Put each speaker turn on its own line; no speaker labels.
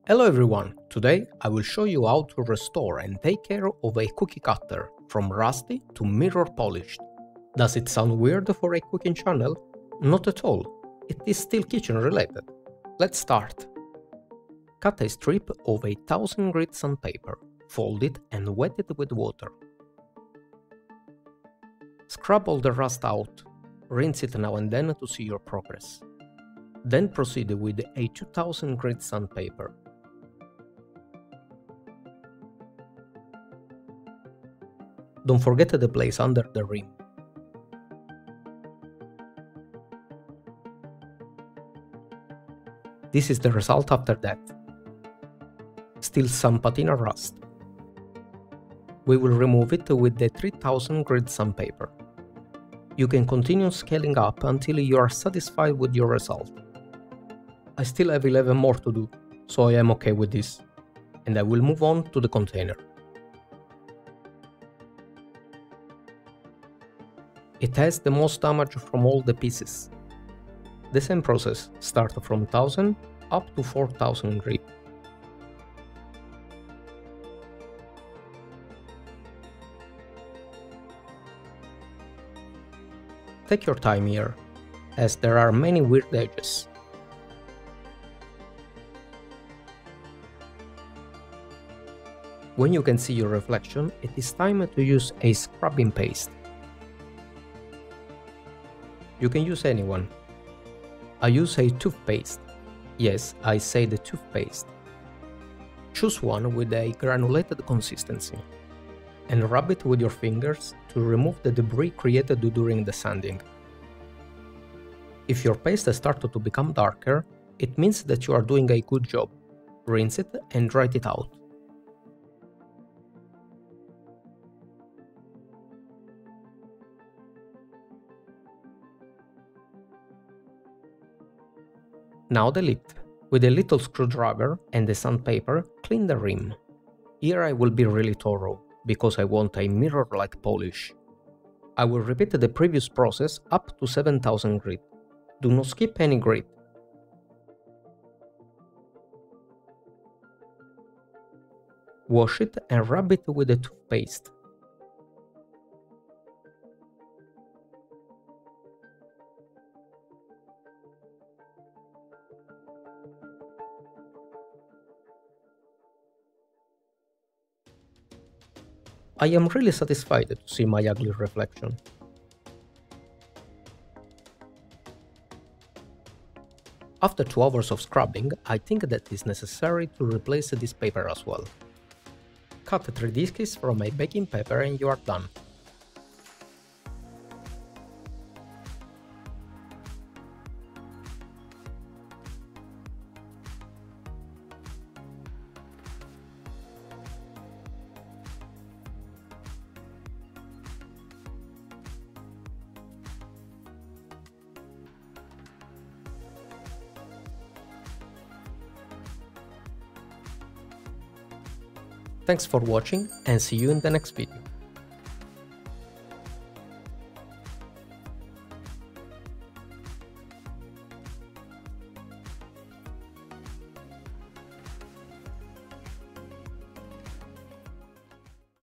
Hello everyone, today I will show you how to restore and take care of a cookie cutter from rusty to mirror polished. Does it sound weird for a cooking channel? Not at all, it is still kitchen related. Let's start. Cut a strip of 1000 grit sandpaper, fold it and wet it with water. Scrub all the rust out, rinse it now and then to see your progress. Then proceed with a 2000 grit sandpaper. Don't forget the place under the rim. This is the result after that. Still some patina rust. We will remove it with the 3000 grit sandpaper. You can continue scaling up until you are satisfied with your result. I still have 11 more to do, so I am okay with this. And I will move on to the container. It has the most damage from all the pieces. The same process, start from 1000 up to 4000 grit. Take your time here, as there are many weird edges. When you can see your reflection, it is time to use a scrubbing paste. You can use anyone. I use a toothpaste. Yes, I say the toothpaste. Choose one with a granulated consistency and rub it with your fingers to remove the debris created during the sanding. If your paste has started to become darker, it means that you are doing a good job. Rinse it and dry it out. Now the lid. With a little screwdriver and the sandpaper, clean the rim. Here I will be really thorough, because I want a mirror-like polish. I will repeat the previous process up to 7000 grit. Do not skip any grit. Wash it and rub it with the toothpaste. I am really satisfied to see my ugly reflection. After 2 hours of scrubbing, I think that it is necessary to replace this paper as well. Cut 3 discs from a baking paper and you are done. Thanks for watching and see you in the next video.